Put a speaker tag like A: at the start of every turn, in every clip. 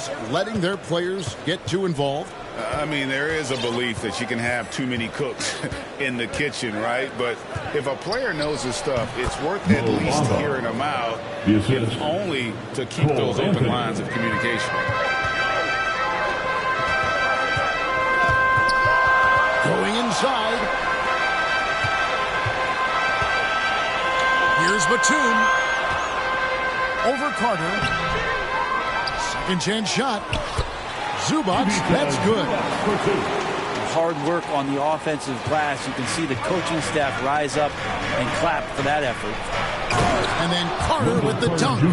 A: coaches letting their players get too involved?
B: I mean, there is a belief that you can have too many cooks in the kitchen, right? But if a player knows his stuff, it's worth at least hearing them out, if only to keep those open lines of communication.
A: Going inside. Here's Batum. Over Carter. Second chance shot. Zubac, that's good.
C: Hard work on the offensive glass. You can see the coaching staff rise up and clap for that effort.
A: And then Carter with the dunk.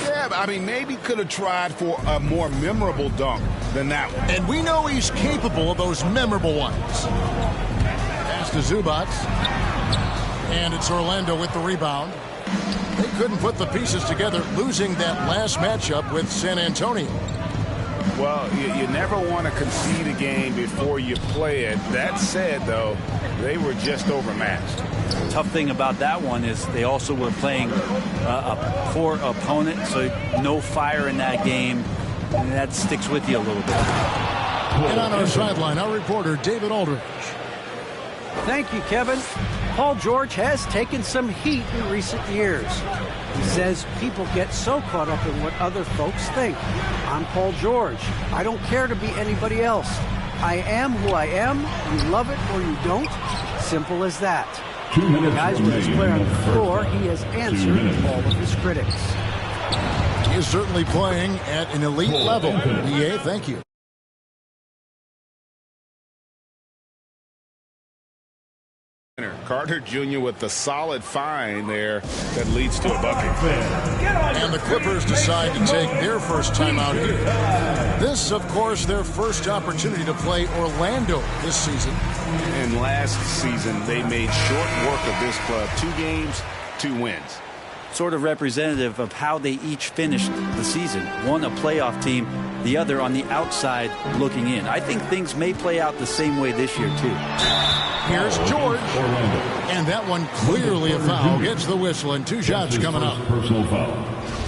B: Yeah, I mean, maybe could have tried for a more memorable dunk than that one.
A: And we know he's capable of those memorable ones. Pass to Zubac. And it's Orlando with the rebound. They couldn't put the pieces together, losing that last matchup with San Antonio.
B: Well, you never want to concede a game before you play it. That said, though, they were just overmatched.
C: Tough thing about that one is they also were playing a poor opponent, so no fire in that game, and that sticks with you a little bit.
A: And on our sideline, our reporter, David Aldridge.
D: Thank you, Kevin. Paul George has taken some heat in recent years. He says people get so caught up in what other folks think. I'm Paul George. I don't care to be anybody else. I am who I am. You love it or you don't. Simple as that. Guys, with his player on the floor, he has answered all of his critics.
A: He is certainly playing at an elite level. EA, thank you.
B: Carter Jr. with the solid find there that leads to a bucket.
A: And the Clippers decide to take their first timeout here. This, of course, their first opportunity to play Orlando this season.
B: And last season, they made short work of this club. 2 games, 2 wins.
C: Sort of representative of how they each finished the season. One a playoff team, the other on the outside looking in. I think things may play out the same way this year, too.
A: Here's George. And that one clearly a foul. Gets the whistle, and 2 shots coming up.
E: Personal foul.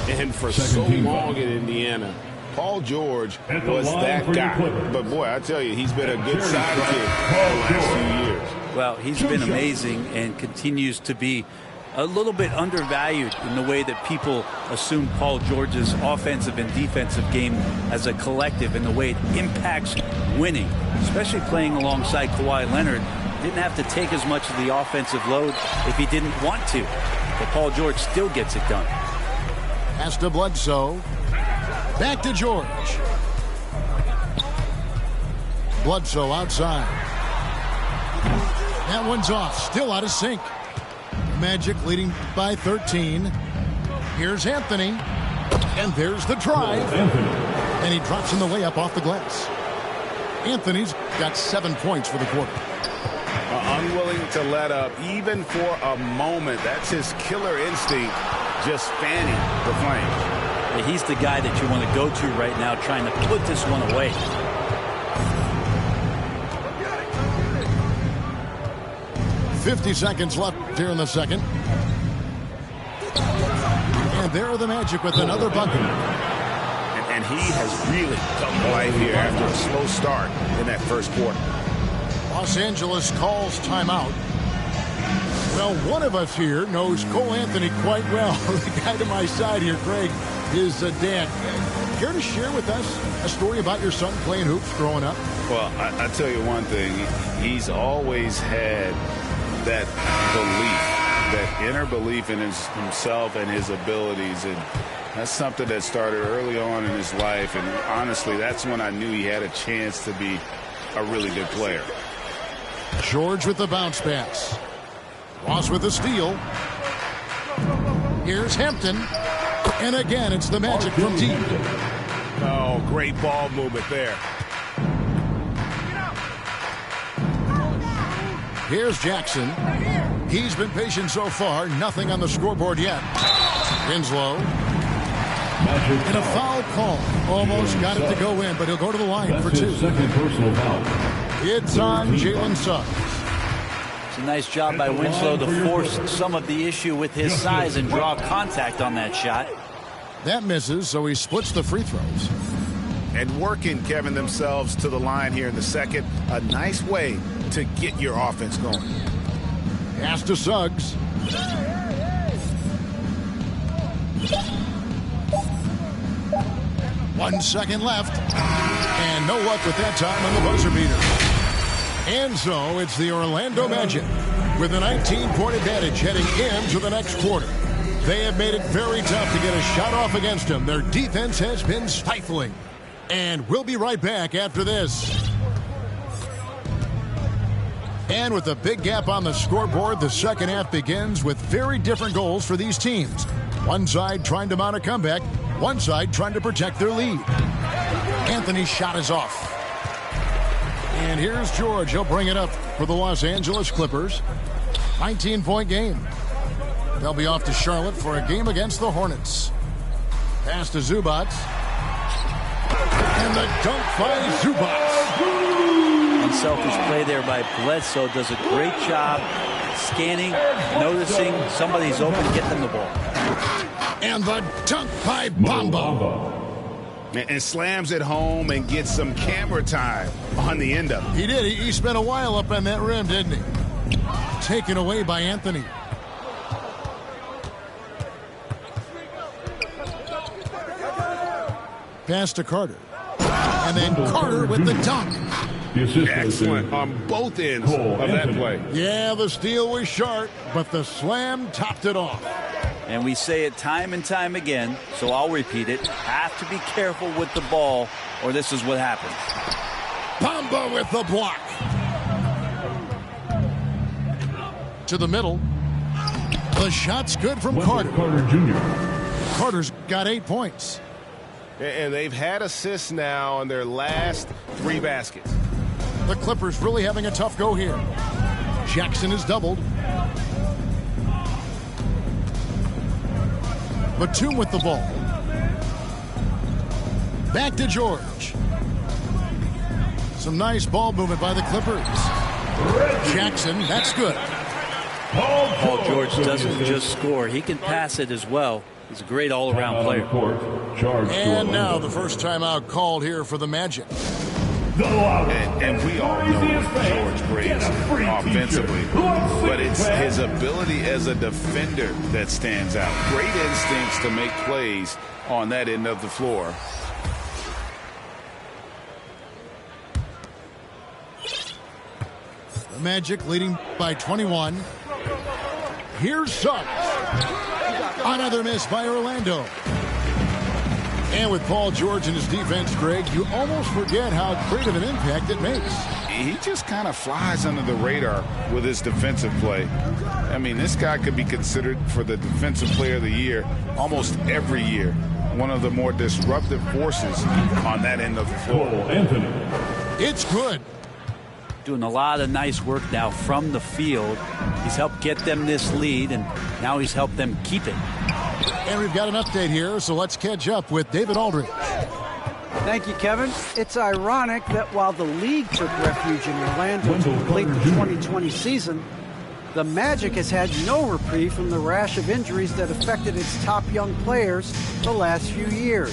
B: And for so long in Indiana, Paul George was that guy. But, boy, I tell you, he's been a good sidekick the last few years.
C: Well, he's been amazing and continues to be a little bit undervalued in the way that people assume Paul George's offensive and defensive game as a collective and the way it impacts winning, especially playing alongside Kawhi Leonard. Didn't have to take as much of the offensive load if he didn't want to. But Paul George still gets it done.
A: Pass to Bledsoe. Back to George. Bledsoe outside. That one's off. Still out of sync. Magic leading by 13. Here's Anthony. And there's the drive. And he drops in the layup off the glass. Anthony's got 7 points for the quarter.
B: Unwilling to let up, even for a moment. That's his killer instinct, just fanning the flame.
C: He's the guy that you want to go to right now, trying to put this one away.
A: .50 seconds left here in the second. And there are the Magic with another bucket.
B: And he has really come to life here after a slow start in that first quarter.
A: Los Angeles calls timeout. Well, one of us here knows Cole Anthony quite well. The guy to my side here, Craig, is Dan. Care to share with us a story about your son playing hoops growing up?
B: Well, I tell you one thing. He's always had that belief, that inner belief in himself and his abilities. And that's something that started early on in his life. And honestly, that's when I knew he had a chance to be a really good player.
A: George with the bounce pass. Ross with the steal. Here's Hampton. And again, it's the Magic from deep.
B: Oh, great ball movement there.
A: Here's Jackson. He's been patient so far. Nothing on the scoreboard yet. Winslow. And a foul call. Almost got it to go in, but he'll go to the line for 2.
E: Second personal foul.
A: It's on Jalen Suggs.
C: It's a nice job by Winslow to force some of the issue with his size and draw contact on that shot.
A: That misses, so he splits the free throws.
B: And working, Kevin, themselves to the line here in the second. A nice way to get your offense going.
A: Pass to Suggs. 1 second left. And no luck with that time on the buzzer beater. And so it's the Orlando Magic with a 19-point advantage heading into the next quarter. They have made it very tough to get a shot off against them. Their defense has been stifling. And we'll be right back after this. And with a big gap on the scoreboard, the second half begins with very different goals for these teams. One side trying to mount a comeback, one side trying to protect their lead. Anthony's shot is off. And here's George. He'll bring it up for the Los Angeles Clippers. 19-point game. They'll be off to Charlotte for a game against the Hornets. Pass to Zubac. And the dunk by Zubac.
C: Unselfish play there by Bledsoe. Does a great job scanning, noticing somebody's open, get them the ball.
A: And the dunk by Bamba.
B: And slams it home and gets some camera time on the end of it.
A: He did. He spent a while up on that rim, didn't he? Taken away by Anthony. Pass to Carter. And then Carter with the dunk.
B: Excellent on both ends of that play.
A: Yeah, the steal was short, but the slam topped it off.
C: And we say it time and time again, so I'll repeat it. Have to be careful with the ball, or this is what happens.
A: Bamba with the block. To the middle. The shot's good from Carter.
E: Carter Jr.
A: Carter's got 8 points.
F: And they've had assists now on their last 3 baskets.
A: The Clippers really having a tough go here. Jackson is doubled. Batum with the ball. Back to George. Some nice ball movement by the Clippers. Jackson, that's good.
C: Paul George doesn't just score. He can pass it as well. He's a great all-around player.
A: And now the first timeout called here for the Magic.
B: And we all know what George brings offensively, but it's his ability as a defender that stands out. Great instincts to make plays on that end of the floor.
A: The Magic leading by 21. Here's Suggs. Another miss by Orlando. And with Paul George and his defense, Greg, you almost forget how great of an impact it makes.
B: He just kind of flies under the radar with his defensive play. I mean, this guy could be considered for the Defensive Player of the Year almost every year. One of the more disruptive forces on that end of the floor.
E: Anthony.
A: It's good.
C: Doing a lot of nice work now from the field. He's helped get them this lead, and now he's helped them keep it.
A: And we've got an update here, so let's catch up with David Aldridge.
D: Thank you, Kevin. It's ironic that while the league took refuge in Orlando to complete the 2020 season, the Magic has had no reprieve from the rash of injuries that affected its top young players the last few years.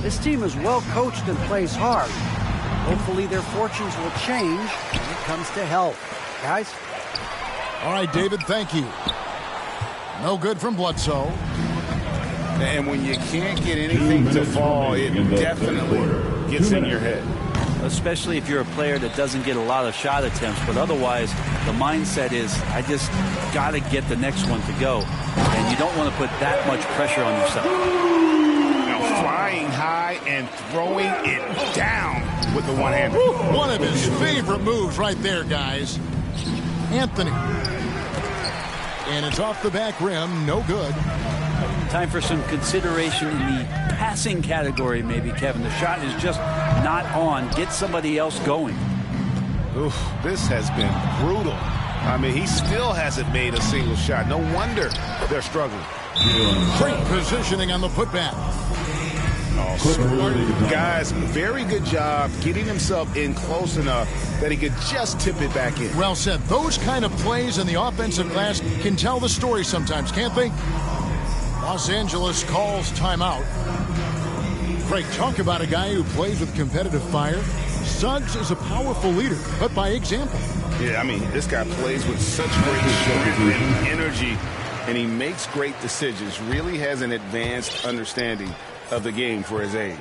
D: This team is well coached and plays hard. Hopefully their fortunes will change when it comes to health. Guys?
A: All right, David, thank you. No good from Bledsoe.
B: And when you can't get anything to fall, it definitely gets in your head.
C: Especially if you're a player that doesn't get a lot of shot attempts, but otherwise the mindset is, I just got to get the next one to go. And you don't want to put that much pressure on yourself.
B: Now flying high and throwing it down with the one-hander.
A: One of his favorite moves right there, guys. Anthony. And it's off the back rim, no good.
C: Time for some consideration in the passing category, maybe, Kevin. The shot is just not on. Get somebody else going.
F: Oof, this has been brutal. I mean, he still hasn't made a single shot. No wonder they're struggling.
A: Great positioning on the putback.
F: Guys, very good job getting himself in close enough that he could just tip it back in.
A: Well said. Those kind of plays in the offensive glass can tell the story sometimes, can't they? Los Angeles calls timeout. Craig, talk about a guy who plays with competitive fire. Suggs is a powerful leader, but by example.
B: Yeah, I mean, this guy plays with such great strength and energy, and he makes great decisions. Really has an advanced understanding of the game for his age.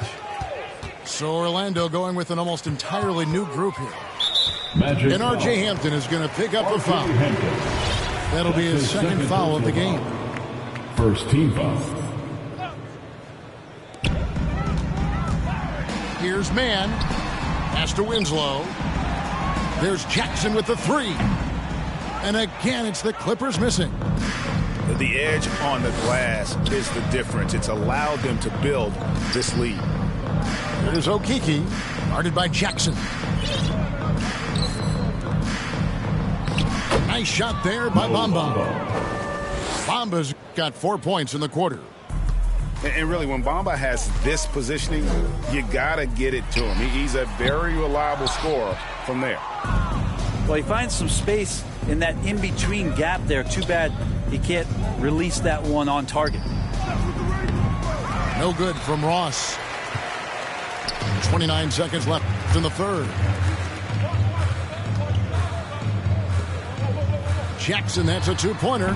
A: So Orlando going with an almost entirely new group here. And R.J. Hampton is going to pick up a foul. That'll be his second foul of the game.
E: First team foul.
A: Here's Mann. Pass to Winslow. There's Jackson with the three. And again, it's the Clippers missing.
B: The edge on the glass is the difference. It's allowed them to build this lead.
A: There's Okeke, guarded by Jackson. Nice shot there by Bamba. Bamba's got 4 points in the quarter.
B: And really, when Bamba has this positioning, you got to get it to him. He's a very reliable scorer from there.
C: Well, he finds some space in that in-between gap there. Too bad he can't release that one on target.
A: No good from Ross. 29 seconds left in the third. Jackson, that's a two-pointer.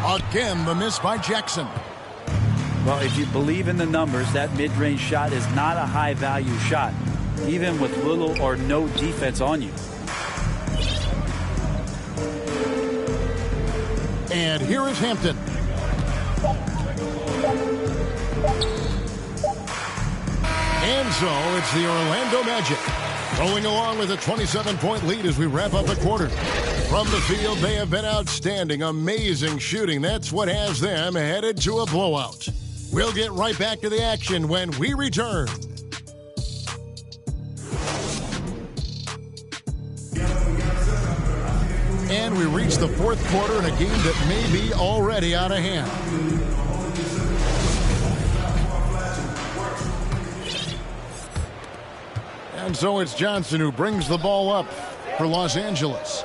A: Again, the miss by Jackson.
C: Well, if you believe in the numbers, that mid-range shot is not a high-value shot, even with little or no defense on you.
A: And here is Hampton. And so it's the Orlando Magic rolling along with a 27-point lead as we wrap up the quarter. From the field, they have been outstanding. Amazing shooting. That's what has them headed to a blowout. We'll get right back to the action when we return. And we reach the fourth quarter in a game that may be already out of hand. And so it's Johnson who brings the ball up for Los Angeles.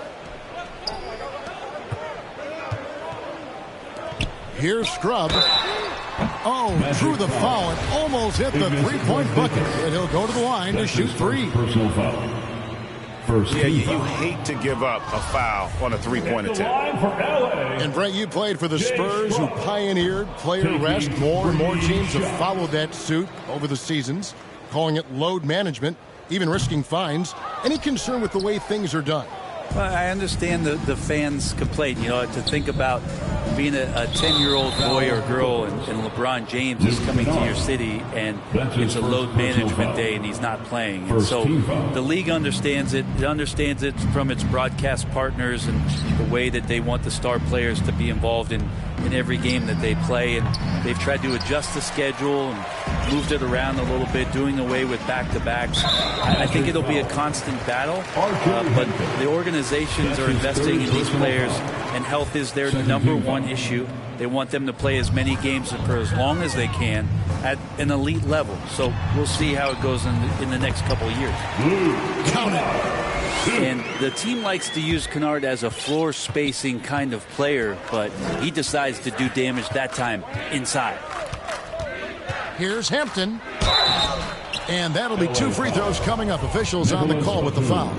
A: Here's Scrub. Oh, drew the foul and almost hit the three-point bucket. And he'll go to the line to shoot three.
E: Personal foul. First
B: Yeah, you hate to give up a foul on a three-point attempt.
A: And Brett, you played for the Spurs, who pioneered player rest. More and more teams have followed that suit over the seasons, calling it load management, even risking fines. Any concern with the way things are done?
C: Well, I understand the fans' complaint. You know, to think about being a 10-year-old boy or girl and LeBron James is coming to your city and it's a load management day and he's not playing. And so the league understands it. It understands it from its broadcast partners and the way that they want the star players to be involved in every game that they play. And they've tried to adjust the schedule and moved it around a little bit, doing away with back-to-backs. I think it'll be a constant battle, but the organizations are investing in these players, and health is their number one issue. They want them to play as many games for as long as they can at an elite level. So we'll see how it goes in the next couple of years.
A: Count it.
C: And the team likes to use Kennard as a floor spacing kind of player, but he decides to do damage that time inside.
A: Here's Hampton. And that'll be two free throws coming up. Officials on the call with the foul.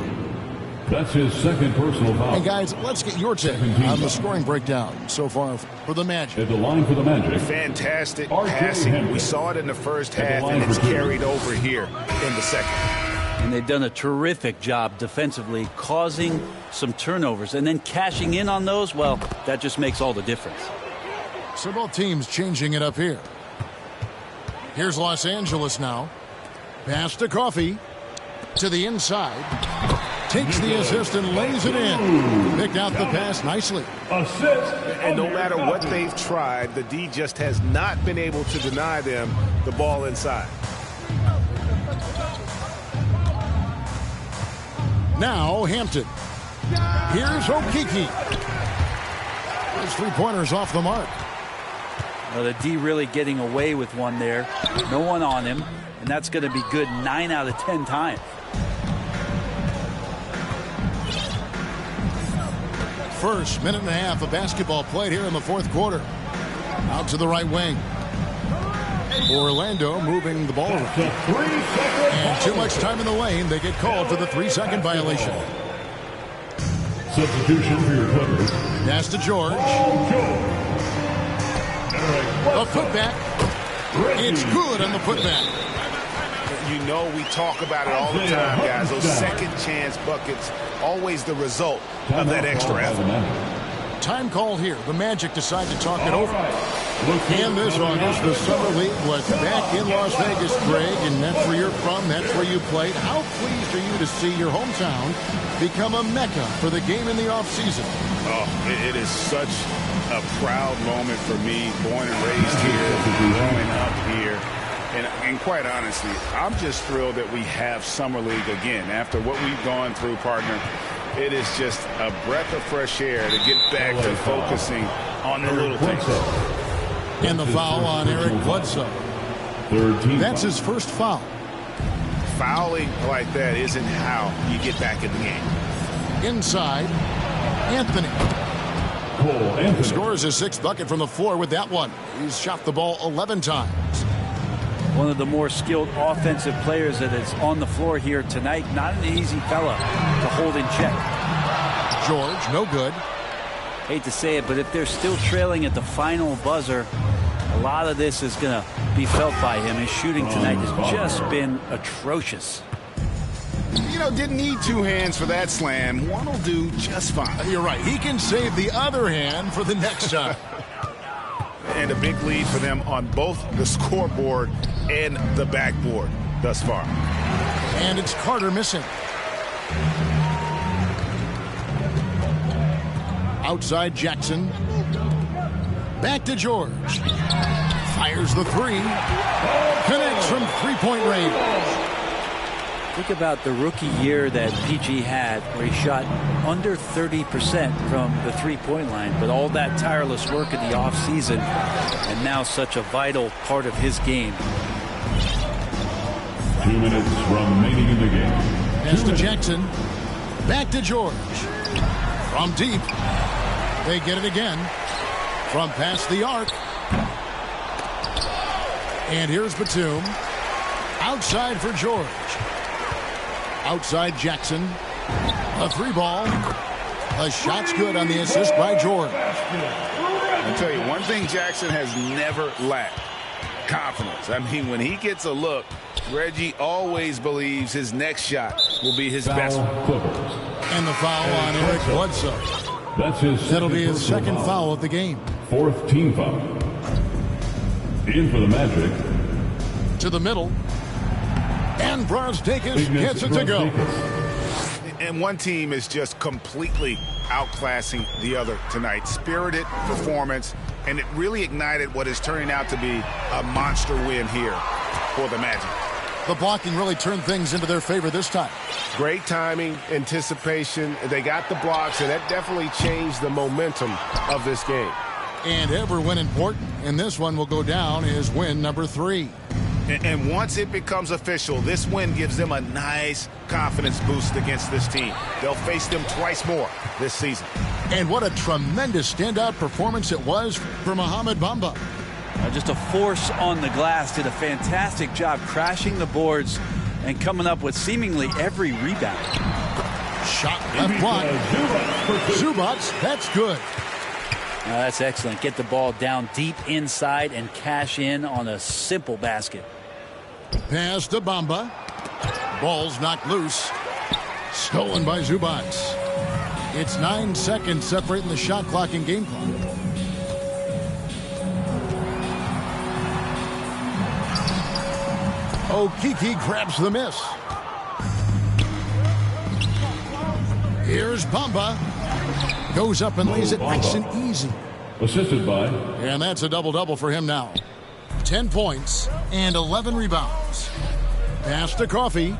E: That's his second personal foul.
A: Hey, guys, let's get your take on the scoring breakdown so far for the Magic.
E: At the line for the Magic.
B: Fantastic passing. We saw it in the first half, and it's carried over here in the second.
C: And they've done a terrific job defensively, causing some turnovers. And then cashing in on those, well, that just makes all the difference.
A: So both teams changing it up here. Here's Los Angeles now. Pass to Coffey. To the inside. Takes the assist and lays it in. Picked out the pass nicely.
E: Assist.
F: And no matter what they've tried, the D just has not been able to deny them the ball inside.
A: Now Hampton. Here's Okeke. His three-pointer's off the mark.
C: Well, the D really getting away with one there. No one on him. And that's going to be good 9 out of 10 times.
A: First minute and a half of basketball played here in the fourth quarter. Out to the right wing. Orlando moving the ball around. And too much time in the lane. They get called for the 3-second violation.
E: Substitution for your Clippers.
A: Pass to George. A putback. It's good on the putback.
F: You know we talk about it all the time, guys. Those second chance buckets, always the result of that extra effort.
A: Time called here. The Magic decide to talk it over. And this August, the Summer League was back in Las Vegas, Greg, and that's where you're from, that's where you played. How pleased are you to see your hometown become a mecca for the game in the offseason?
B: Oh, it is such a proud moment for me, born and raised here, growing up here. And quite honestly, I'm just thrilled that we have Summer League again. After what we've gone through, partner, it is just a breath of fresh air to get back to focusing on the little things.
A: And the foul on Eric Bledsoe. That's his first foul.
F: Fouling like that isn't how you get back in the game.
A: Inside, Anthony.
E: Anthony
A: Scores his 6th bucket from the floor with that one. He's shot the ball 11 times.
C: One of the more skilled offensive players that is on the floor here tonight. Not an easy fella to hold in check.
A: George, no good.
C: Hate to say it, but if they're still trailing at the final buzzer, a lot of this is going to be felt by him. His shooting tonight has just been atrocious.
B: You know, didn't need 2 hands for that slam. One will do just fine.
A: You're right. He can save the other hand for the next time.
F: And a big lead for them on both the scoreboard and the backboard thus far.
A: And it's Carter missing. Outside Jackson. Back to George. Fires the 3. Connects from 3-point range.
C: Think about the rookie year that PG had, where he shot under 30% from the three-point line, but all that tireless work in the offseason, and now such a vital part of his game.
E: 2 minutes remaining in the game.
A: Pass to Jackson. Back to George. From deep. They get it again. From past the arc. And here's Batum. Outside for George. Outside Jackson. A 3-ball. A shot's good on the assist by George.
B: I'll tell you, one thing Jackson has never lacked: confidence. I mean, when he gets a look, Reggie always believes his next shot will be his best one.
A: And the foul on Eric Bledsoe.
E: That's his.
A: That'll be his second foul of the game.
E: 4th team foul. In for the Magic.
A: To the middle. And Brazdeikis gets it to go.
F: And one team is just completely outclassing the other tonight. Spirited performance, and it really ignited what is turning out to be a monster win here for the Magic.
A: The blocking really turned things into their favor this time.
F: Great timing, anticipation. They got the blocks, and that definitely changed the momentum of this game.
A: And ever when important, and this one will go down as win number 3.
F: And once it becomes official, this win gives them a nice confidence boost against this team. They'll face them twice more this season.
A: And what a tremendous standout performance it was for Mohamed Bamba.
C: Just a force on the glass. Did a fantastic job crashing the boards and coming up with seemingly every rebound.
A: Shot left block. Zubats, that's good.
C: That's excellent. Get the ball down deep inside and cash in on a simple basket.
A: Pass to Bamba. Ball's knocked loose. Stolen by Zubats. It's 9 seconds separating the shot clock and game clock. Okeke grabs the miss. Here's Bamba. Goes up and lays it nice and easy.
E: Assisted by.
A: And that's a double-double for him now. 10 points and 11 rebounds. Pass to Coffee.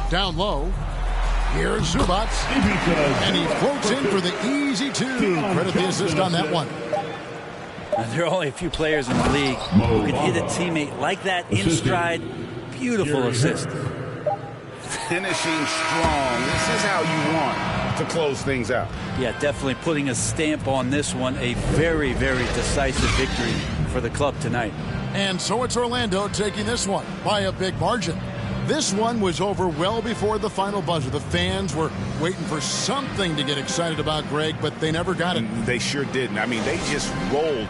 A: Down low. Here's Zubats. And he floats in for the easy 2. Credit the assist on that one.
C: There are only a few players in the league who can hit a teammate like that in stride. Beautiful assist.
B: Finishing strong. This is how you want to close things out.
C: Yeah, definitely putting a stamp on this one. A very, very decisive victory for the club tonight.
A: And so it's Orlando taking this one by a big margin. This one was over well before the final buzzer. The fans were waiting for something to get excited about, Greg, but they never got it.
F: They sure didn't. I mean, they just rolled